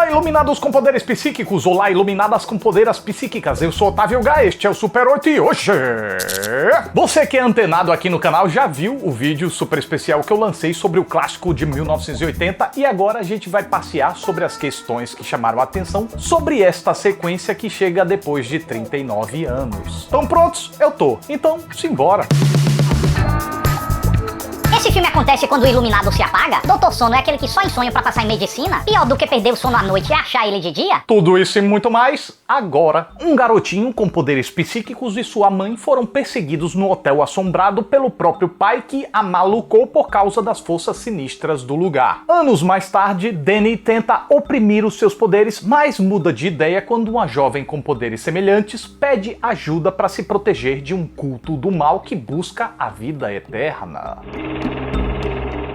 Olá, iluminados com poderes psíquicos! Olá, iluminadas com poderes psíquicas! Eu sou Otávio Gá, este é o Super 8 e hoje... Você que é antenado aqui no canal já viu o vídeo super especial que eu lancei sobre o clássico de 1980 e agora a gente vai passear sobre as questões que chamaram a atenção sobre esta sequência que chega depois de 39 anos. Estão prontos? Eu tô. Então, simbora! Esse filme acontece quando o iluminado se apaga? Doutor Sono é aquele que só ensonha pra passar em medicina? Pior do que perder o sono à noite é achar ele de dia? Tudo isso e muito mais, agora. Um garotinho com poderes psíquicos e sua mãe foram perseguidos no hotel assombrado pelo próprio pai que a malucou por causa das forças sinistras do lugar. Anos mais tarde, Danny tenta oprimir os seus poderes, mas muda de ideia quando uma jovem com poderes semelhantes pede ajuda para se proteger de um culto do mal que busca a vida eterna.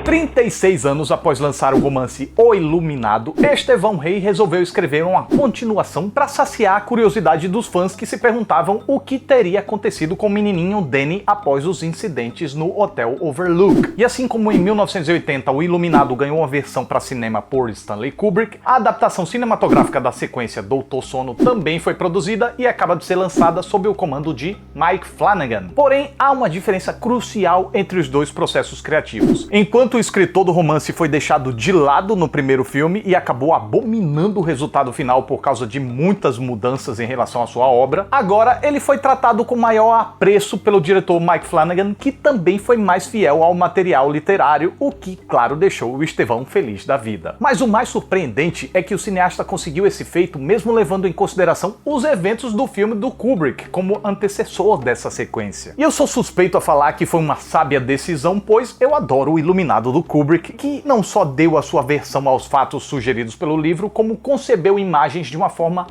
36 anos após lançar o romance O Iluminado, Estevão Rey resolveu escrever uma continuação para saciar a curiosidade dos fãs que se perguntavam o que teria acontecido com o menininho Danny após os incidentes no Hotel Overlook. E assim como em 1980 O Iluminado ganhou uma versão para cinema por Stanley Kubrick, a adaptação cinematográfica da sequência Doutor Sono também foi produzida e acaba de ser lançada sob o comando de Mike Flanagan. Porém, há uma diferença crucial entre os dois processos criativos. Enquanto o escritor do romance foi deixado de lado no primeiro filme e acabou abominando o resultado final por causa de muitas mudanças em relação à sua obra, agora ele foi tratado com maior apreço pelo diretor Mike Flanagan, que também foi mais fiel ao material literário, o que, claro, deixou o Estevão feliz da vida. Mas o mais surpreendente é que o cineasta conseguiu esse feito mesmo levando em consideração os eventos do filme do Kubrick como antecessor dessa sequência. E eu sou suspeito a falar que foi uma sábia decisão, pois eu adoro o Iluminado do Kubrick, que não só deu a sua versão aos fatos sugeridos pelo livro, como concebeu imagens de uma forma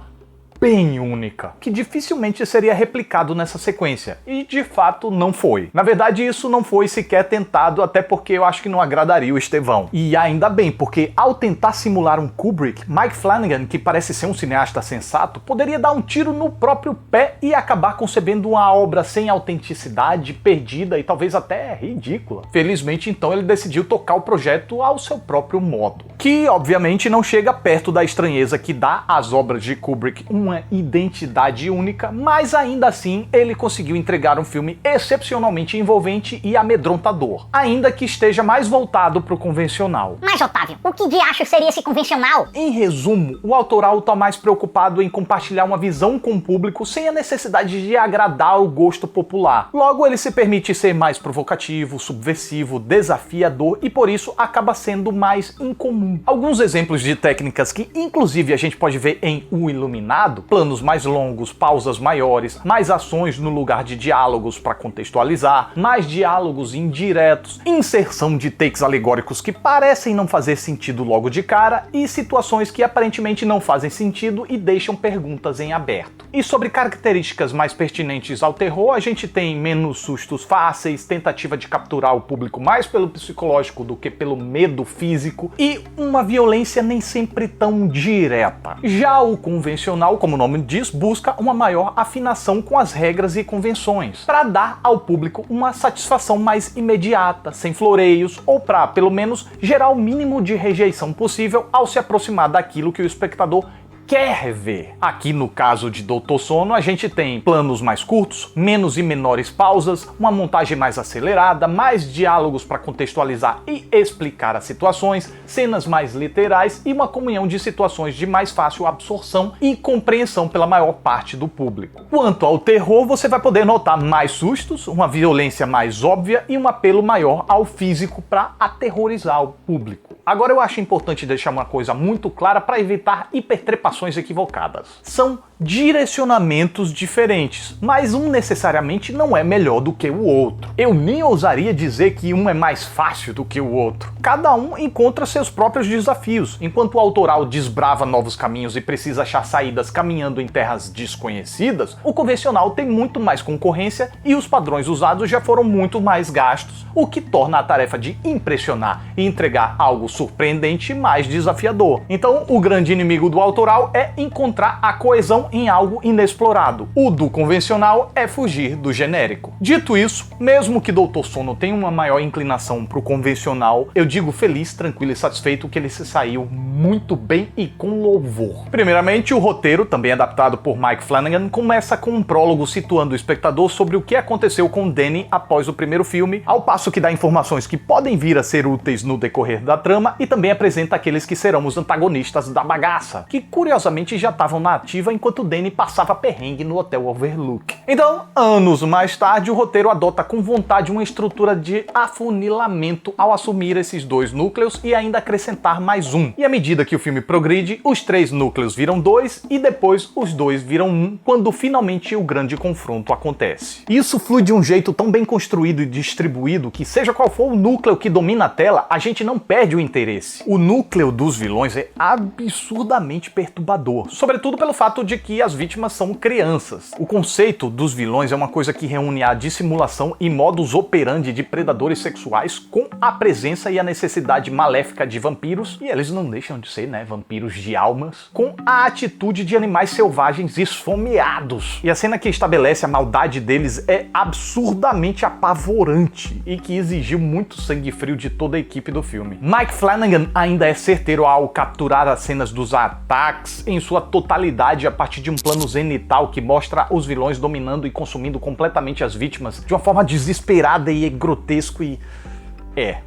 bem única, que dificilmente seria replicado nessa sequência, e de fato não foi. Na verdade, isso não foi sequer tentado, até porque eu acho que não agradaria o Estevão. E ainda bem, porque ao tentar simular um Kubrick, Mike Flanagan, que parece ser um cineasta sensato, poderia dar um tiro no próprio pé e acabar concebendo uma obra sem autenticidade, perdida e talvez até ridícula. Felizmente, então, ele decidiu tocar o projeto ao seu próprio modo, que obviamente não chega perto da estranheza que dá às obras de Kubrick uma identidade única, mas ainda assim ele conseguiu entregar um filme excepcionalmente envolvente e amedrontador, ainda que esteja mais voltado para o convencional. Mas Otávio, o que de acho seria esse convencional? Em resumo, o autoral está mais preocupado em compartilhar uma visão com o público sem a necessidade de agradar o gosto popular. Logo, ele se permite ser mais provocativo, subversivo, desafiador e por isso acaba sendo mais incomum. Alguns exemplos de técnicas que inclusive a gente pode ver em O Iluminado: planos mais longos, pausas maiores, mais ações no lugar de diálogos para contextualizar, mais diálogos indiretos, inserção de takes alegóricos que parecem não fazer sentido logo de cara e situações que aparentemente não fazem sentido e deixam perguntas em aberto. E sobre características mais pertinentes ao terror, a gente tem menos sustos fáceis, tentativa de capturar o público mais pelo psicológico do que pelo medo físico e uma violência nem sempre tão direta. Já o convencional, como o nome diz, busca uma maior afinação com as regras e convenções, para dar ao público uma satisfação mais imediata, sem floreios, ou para, pelo menos, gerar o mínimo de rejeição possível ao se aproximar daquilo que o espectador quer ver. Aqui no caso de Doutor Sono, a gente tem planos mais curtos, menos e menores pausas, uma montagem mais acelerada, mais diálogos para contextualizar e explicar as situações, cenas mais literais e uma comunhão de situações de mais fácil absorção e compreensão pela maior parte do público. Quanto ao terror, você vai poder notar mais sustos, uma violência mais óbvia e um apelo maior ao físico para aterrorizar o público. Agora eu acho importante deixar uma coisa muito clara para evitar hipertrepações equivocadas. São direcionamentos diferentes, mas um necessariamente não é melhor do que o outro. Eu nem ousaria dizer que um é mais fácil do que o outro. Cada um encontra seus próprios desafios. Enquanto o autoral desbrava novos caminhos e precisa achar saídas caminhando em terras desconhecidas, o convencional tem muito mais concorrência e os padrões usados já foram muito mais gastos, o que torna a tarefa de impressionar e entregar algo surpreendente e mais desafiador. Então, o grande inimigo do autoral é encontrar a coesão em algo inexplorado. O do convencional é fugir do genérico. Dito isso, mesmo que Doutor Sono tenha uma maior inclinação pro convencional, eu digo feliz, tranquilo e satisfeito que ele se saiu muito bem e com louvor. Primeiramente, o roteiro, também adaptado por Mike Flanagan, começa com um prólogo situando o espectador sobre o que aconteceu com Danny após o primeiro filme, ao passo que dá informações que podem vir a ser úteis no decorrer da trama e também apresenta aqueles que serão os antagonistas da bagaça, que curiosamente já estavam na ativa enquanto Danny passava perrengue no Hotel Overlook. Então, anos mais tarde, o roteiro adota com vontade uma estrutura de afunilamento ao assumir esses dois núcleos e ainda acrescentar mais um. E à medida que o filme progride, os 3 núcleos viram 2 e depois os 2 viram 1, quando finalmente o grande confronto acontece. Isso flui de um jeito tão bem construído e distribuído que, seja qual for o núcleo que domina a tela, a gente não perde o interesse. O núcleo dos vilões é absurdamente perturbador, sobretudo pelo fato de que as vítimas são crianças. O conceito dos vilões é uma coisa que reúne a dissimulação e modus operandi de predadores sexuais com a presença e a necessidade maléfica de vampiros, e eles não deixam de ser, né, vampiros de almas, com a atitude de animais selvagens esfomeados. E a cena que estabelece a maldade deles é absurdamente apavorante e que exigiu muito sangue frio de toda a equipe do filme. Mike Flanagan ainda é certeiro ao capturar as cenas dos ataques em sua totalidade a partir de um plano zenital que mostra os vilões dominando e consumindo completamente as vítimas de uma forma desesperada e grotesco e...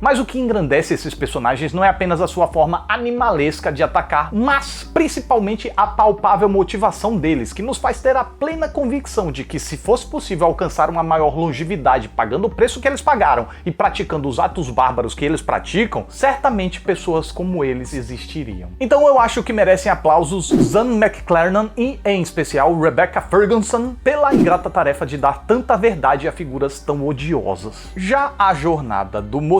Mas o que engrandece esses personagens não é apenas a sua forma animalesca de atacar, mas principalmente a palpável motivação deles, que nos faz ter a plena convicção de que se fosse possível alcançar uma maior longevidade pagando o preço que eles pagaram e praticando os atos bárbaros que eles praticam, certamente pessoas como eles existiriam. Então eu acho que merecem aplausos Zahn McClarnon e, em especial, Rebecca Ferguson pela ingrata tarefa de dar tanta verdade a figuras tão odiosas. Já a jornada do mocinho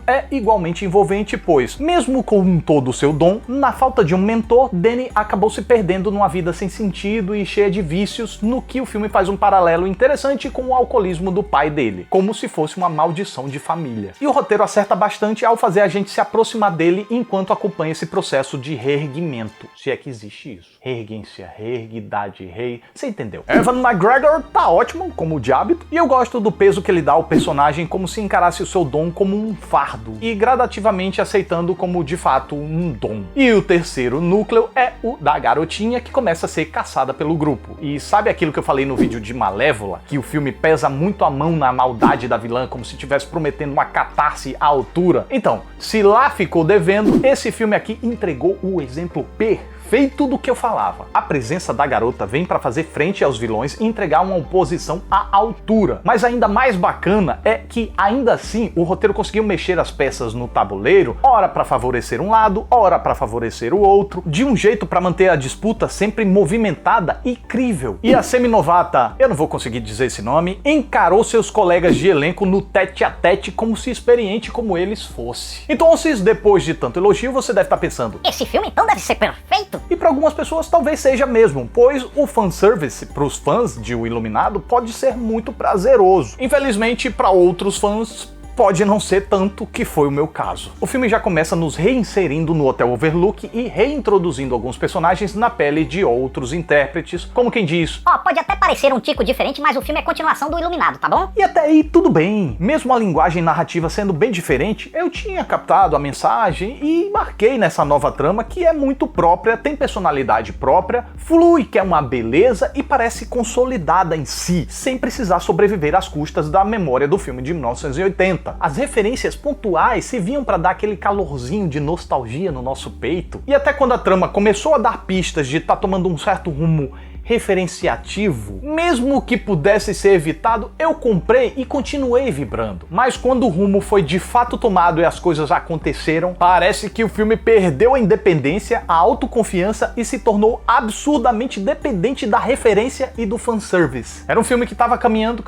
é igualmente envolvente, pois, mesmo com todo o seu dom, na falta de um mentor, Danny acabou se perdendo numa vida sem sentido e cheia de vícios, no que o filme faz um paralelo interessante com o alcoolismo do pai dele, como se fosse uma maldição de família. E o roteiro acerta bastante ao fazer a gente se aproximar dele enquanto acompanha esse processo de reerguimento, se é que existe isso. Reerguência, reerguidade, você entendeu? Evan McGregor tá ótimo, como de hábito, e eu gosto do peso que ele dá ao personagem como se encarasse o seu dom como um fardo, e gradativamente aceitando como de fato um dom. E o terceiro núcleo é o da garotinha que começa a ser caçada pelo grupo. E sabe aquilo que eu falei no vídeo de Malévola? Que o filme pesa muito a mão na maldade da vilã, como se estivesse prometendo uma catarse à altura? Então, se lá ficou devendo, esse filme aqui entregou o exemplo perfeito do que eu falava. A presença da garota vem para fazer frente aos vilões e entregar uma oposição à altura. Mas ainda mais bacana é que, ainda assim, o roteiro conseguiu mexer as peças no tabuleiro, ora para favorecer um lado, ora para favorecer o outro, de um jeito para manter a disputa sempre movimentada e crível. E a semi-novata, eu não vou conseguir dizer esse nome, encarou seus colegas de elenco no tete-a-tete como se experiente como eles fosse. Então, depois de tanto elogio, você deve estar pensando: esse filme então deve ser perfeito? E para algumas pessoas talvez seja mesmo, pois o fanservice para os fãs de O Iluminado pode ser muito prazeroso. Infelizmente, para outros fãs, pode não ser tanto, que foi o meu caso. O filme já começa nos reinserindo no Hotel Overlook e reintroduzindo alguns personagens na pele de outros intérpretes, como quem diz: pode até parecer um tico diferente, mas o filme é continuação do Iluminado, tá bom? E até aí tudo bem. Mesmo a linguagem narrativa sendo bem diferente, eu tinha captado a mensagem e marquei nessa nova trama que é muito própria, tem personalidade própria, flui, que é uma beleza e parece consolidada em si, sem precisar sobreviver às custas da memória do filme de 1980. As referências pontuais serviam para dar aquele calorzinho de nostalgia no nosso peito. E até quando a trama começou a dar pistas de estar tomando um certo rumo referenciativo, mesmo que pudesse ser evitado, eu comprei e continuei vibrando. Mas quando o rumo foi de fato tomado e as coisas aconteceram, parece que o filme perdeu a independência, a autoconfiança e se tornou absurdamente dependente da referência e do fanservice. Era um filme que estava caminhando,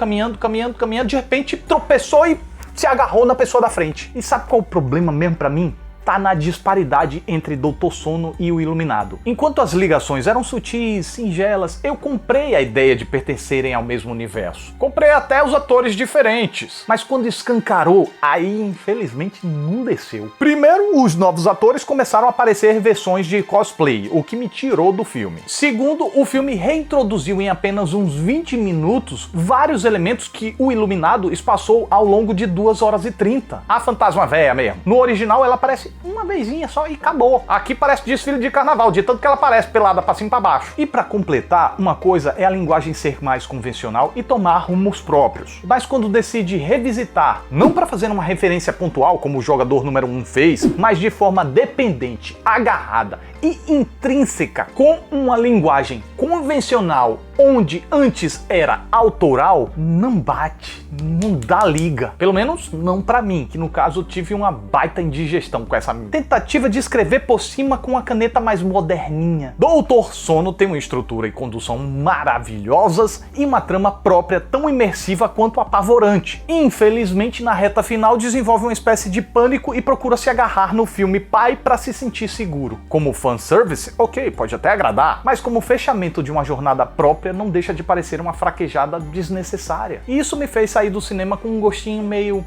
de repente tropeçou e se agarrou na pessoa da frente. E sabe qual é o problema mesmo pra mim? tá na disparidade entre Doutor Sono e o Iluminado. Enquanto as ligações eram sutis, singelas, eu comprei a ideia de pertencerem ao mesmo universo. Comprei até os atores diferentes. Mas quando escancarou, aí infelizmente não desceu. Primeiro, os novos atores começaram a aparecer versões de cosplay, o que me tirou do filme. Segundo, o filme reintroduziu em apenas uns 20 minutos vários elementos que o Iluminado espaçou ao longo de 2 horas e 30. A fantasma véia mesmo. No original ela aparece uma vezinha só e acabou. Aqui parece desfile de carnaval, de tanto que ela aparece pelada pra cima e pra baixo. E pra completar, uma coisa é a linguagem ser mais convencional e tomar rumos próprios. Mas quando decide revisitar, não pra fazer uma referência pontual como o jogador número 1 fez, mas de forma dependente, agarrada e intrínseca com uma linguagem convencional onde antes era autoral, não bate, não dá liga. Pelo menos não pra mim, que no caso tive uma baita indigestão com essa tentativa de escrever por cima com uma caneta mais moderninha. Doutor Sono tem uma estrutura e condução maravilhosas e uma trama própria tão imersiva quanto apavorante. Infelizmente, na reta final desenvolve uma espécie de pânico e procura se agarrar no filme pai pra se sentir seguro. Como fanservice, ok, pode até agradar, mas como fechamento de uma jornada própria não deixa de parecer uma fraquejada desnecessária. E isso me fez sair do cinema com um gostinho meio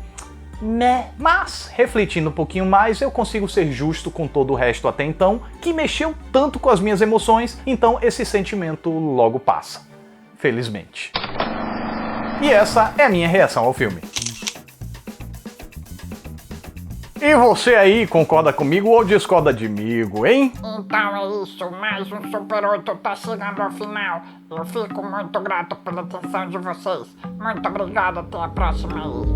né. Mas, refletindo um pouquinho mais, eu consigo ser justo com todo o resto até então, que mexeu tanto com as minhas emoções, então esse sentimento logo passa. Felizmente. E essa é a minha reação ao filme. E você aí, concorda comigo ou discorda de mim, hein? Então é isso, mais um Super 8 tá chegando ao final. Eu fico muito grato pela atenção de vocês. Muito obrigado, até a próxima aí.